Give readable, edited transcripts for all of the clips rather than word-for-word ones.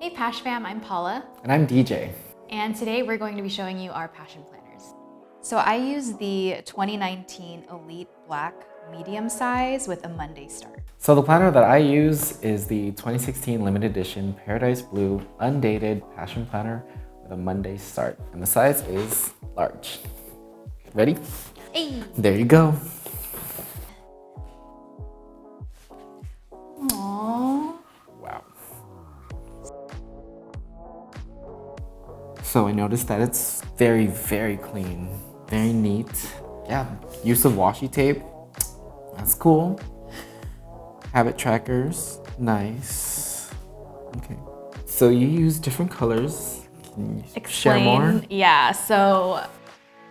Hey Pash fam, I'm Paula. And I'm DJ. And today we're going to be showing you our passion planners. So I use the 2019 Elite Black medium size with a Monday start. So the planner that I use is the 2016 limited edition Paradise Blue undated passion planner with a Monday start. And the size is large. Ready? Hey! There you go. Aww. Wow. So I noticed that it's very, very clean, very neat. Yeah, use of washi tape, that's cool. Habit trackers, nice. Okay, so you use different colors. Can you share more? Yeah, so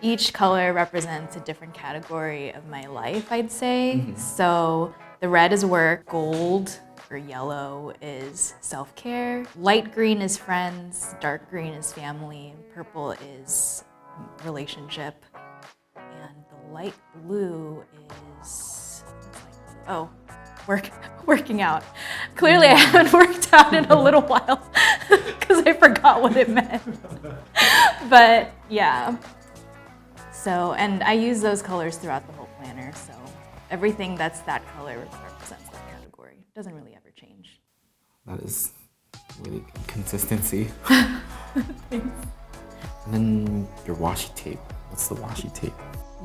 each color represents a different category of my life, I'd say. So the red is work, gold or yellow is self-care, light green is friends, dark green is family, purple is relationship, and the light blue is, working out. Clearly I haven't worked out in a little while because I forgot what it meant. But yeah. So, and I use those colors throughout the whole planner, so everything that's that color represents that category. It doesn't really ever change. That is really good consistency. Thanks. And then your washi tape. What's the washi tape?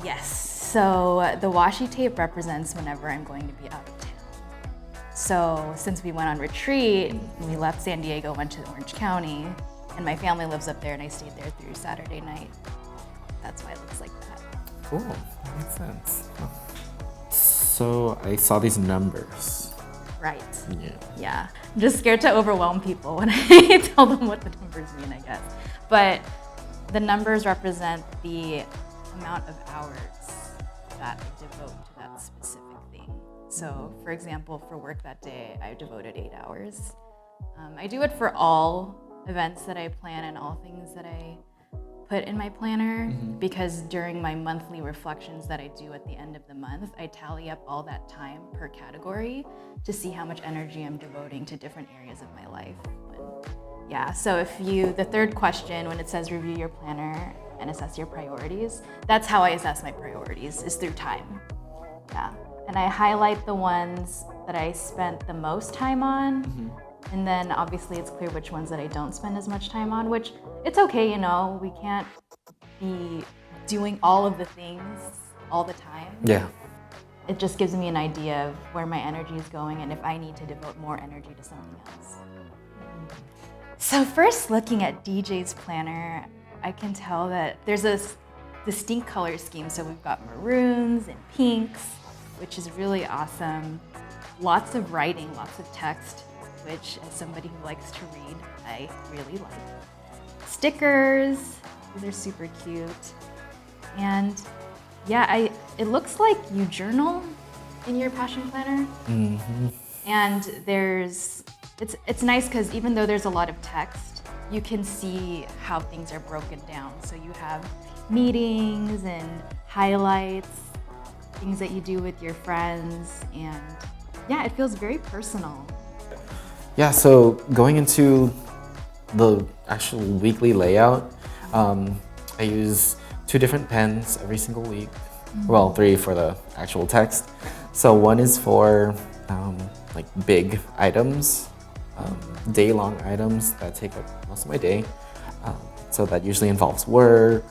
Yes, so the washi tape represents whenever I'm going to be out of town. So since we went on retreat, we left San Diego, went to Orange County, and my family lives up there and I stayed there through Saturday night. That's why it looks like that. Cool, that makes sense. So I saw these numbers. Right. Yeah. Yeah. I'm just scared to overwhelm people when I tell them what the numbers mean, I guess. But the numbers represent the amount of hours that I devote to that specific thing. So for example, for work that day, I devoted 8 hours. I do it for all events that I plan and all things that I put in my planner, because during my monthly reflections that I do at the end of the month, I tally up all that time per category to see how much energy I'm devoting to different areas of my life. Yeah, so if the third question, when it says review your planner and assess your priorities, that's how I assess my priorities, is through time. Yeah, and I highlight the ones that I spent the most time on, and then obviously it's clear which ones that I don't spend as much time on, which it's okay, you know, we can't be doing all of the things all the time. Yeah. It just gives me an idea of where my energy is going and if I need to devote more energy to something else. So first, looking at DJ's planner, I can tell that there's a distinct color scheme. So we've got maroons and pinks, which is really awesome. Lots of writing, lots of text, which as somebody who likes to read, I really like. Stickers, these are super cute. And yeah, it looks like you journal in your passion planner. And it's nice because even though there's a lot of text, you can see how things are broken down. So you have meetings and highlights, things that you do with your friends, and yeah, it feels very personal. Yeah, so going into the actual weekly layout, I use 2 different pens every single week. Well, 3 for the actual text. So one is for like big items, day-long items that take up most of my day. So that usually involves work,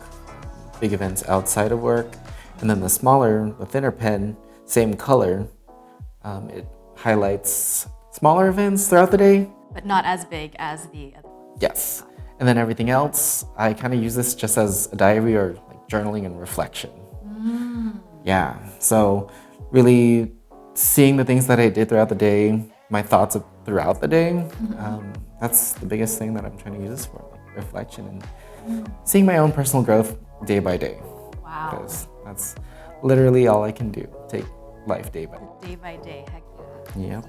big events outside of work. And then the smaller, the thinner pen, same color, it highlights smaller events throughout the day. But not as big as the other. Yes. And then everything else, I kind of use this just as a diary or like journaling and reflection. Yeah, so really seeing the things that I did throughout the day, my thoughts throughout the day, that's the biggest thing that I'm trying to use this for, like reflection and seeing my own personal growth day by day. Wow. Because that's literally all I can do, take life day by day. Day by day, heck Yeah.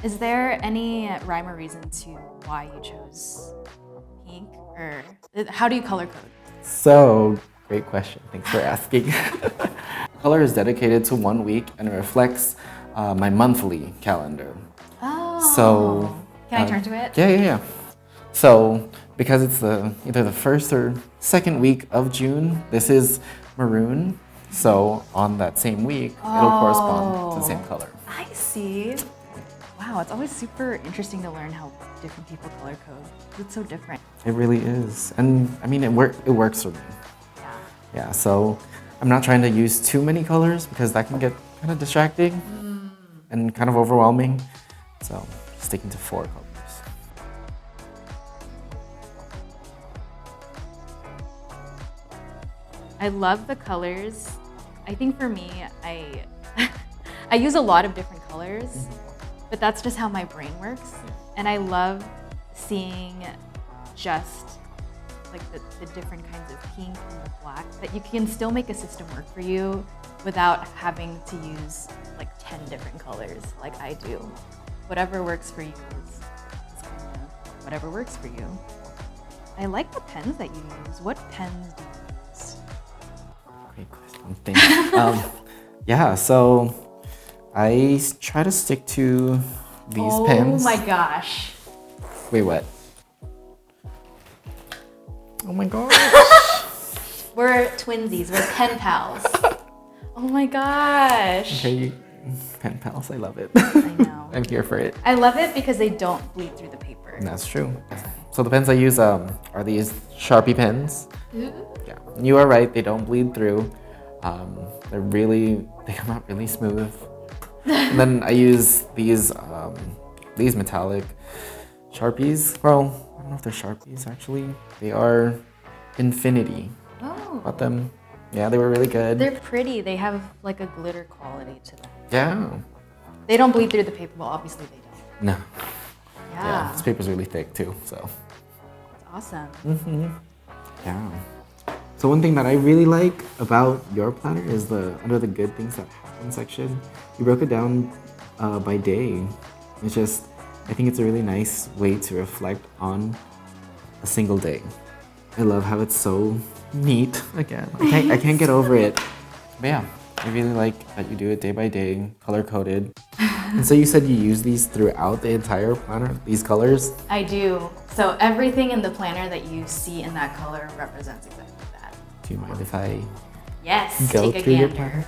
Is there any rhyme or reason to why you chose pink, or how do you color code? So, great question. Thanks for asking. Color is dedicated to 1 week and it reflects my monthly calendar. Oh. So, can I turn to it? Yeah. So because it's either the first or second week of June, this is maroon. So on that same week, it'll correspond to the same color. I see. Wow, it's always super interesting to learn how different people color code. It's so different. It really is. And I mean, it works for me. Yeah. Yeah, so I'm not trying to use too many colors because that can get kind of distracting and kind of overwhelming. So sticking to 4 colors. I love the colors. I think for me, I I use a lot of different colors, but that's just how my brain works. And I love seeing just like the different kinds of pink and the black, that you can still make a system work for you without having to use like 10 different colors like I do. Whatever works for you is kind of whatever works for you. I like the pens that you use. What pens do you use? Great question. Thanks. Yeah, so I try to stick to these pens. Oh my gosh. Wait, what? Oh my gosh. We're twinsies. We're pen pals. Oh my gosh. Okay, pen pals, I love it. I know. I'm here for it. I love it because they don't bleed through the paper. And that's true. So the pens I use are these Sharpie pens. Yeah, you are right. They don't bleed through. They come out really smooth. And then I use these metallic Sharpies. Well, I don't know if they're Sharpies actually. They are Infinity. Oh. Bought them. Yeah, they were really good. They're pretty. They have like a glitter quality to them. Yeah. They don't bleed through the paper. Well, obviously they don't. No. Yeah. Yeah, this paper's really thick too, so. That's awesome. Yeah. So one thing that I really like about your planner is under the good things that happen section, you broke it down by day. It's just, I think it's a really nice way to reflect on a single day. I love how it's so neat. Again, I can't get over it. But yeah, I really like that you do it day by day, color coded. And so you said you use these throughout the entire planner, these colors? I do. So everything in the planner that you see in that color represents exactly that. Do you mind if I Yes, go take a through your gander. planner?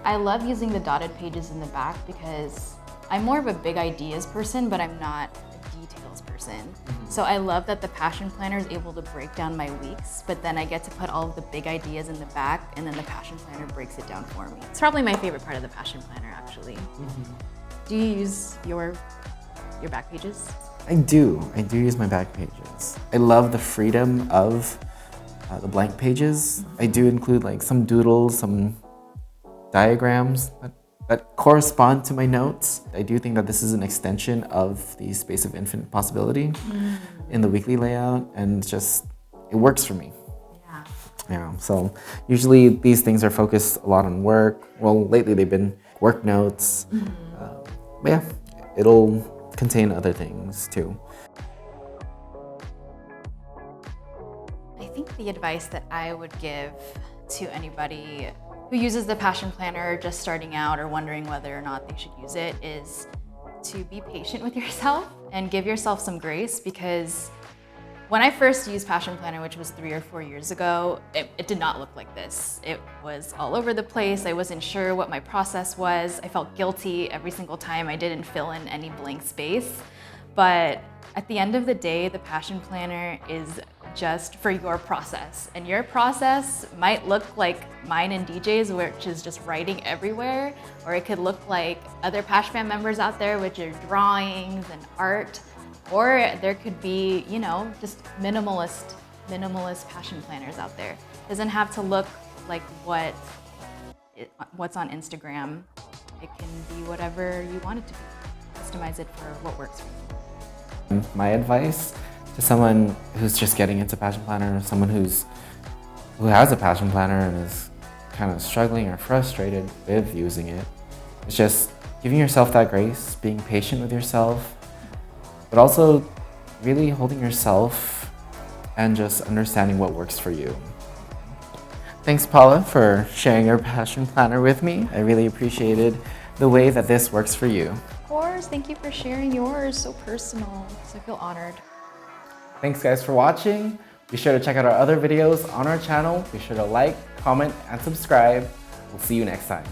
I love using the dotted pages in the back because I'm more of a big ideas person, but I'm not a details person. So I love that the Passion Planner is able to break down my weeks, but then I get to put all of the big ideas in the back, and then the Passion Planner breaks it down for me. It's probably my favorite part of the Passion Planner, actually. Do you use your back pages? I do use my back pages. I love the freedom of the blank pages. I do include like some doodles, some diagrams that correspond to my notes. I do think that this is an extension of the space of infinite possibility in the weekly layout, and just, it works for me. Yeah. Yeah, so usually these things are focused a lot on work. Well, lately they've been work notes. But yeah, it'll contain other things too. I think the advice that I would give to anybody who uses the Passion Planner just starting out or wondering whether or not they should use it is to be patient with yourself and give yourself some grace, because when I first used Passion Planner, which was 3 or 4 years ago, it did not look like this. It was all over the place. I wasn't sure what my process was. I felt guilty every single time I didn't fill in any blank space. But at the end of the day, the Passion Planner is just for your process. And your process might look like mine and DJ's, which is just writing everywhere, or it could look like other Passion Fan members out there, which are drawings and art. Or there could be, you know, just minimalist Passion Planners out there. It doesn't have to look like what's on Instagram. It can be whatever you want it to be. Customize it for what works for you. My advice to someone who's just getting into Passion Planner, someone who has a Passion Planner and is kind of struggling or frustrated with using it, is just giving yourself that grace, being patient with yourself, but also really holding yourself and just understanding what works for you. Thanks, Paula, for sharing your Passion Planner with me. I really appreciated the way that this works for you. Of course, thank you for sharing yours. So personal. So I feel honored. Thanks guys for watching. Be sure to check out our other videos on our channel. Be sure to like, comment, and subscribe. We'll see you next time.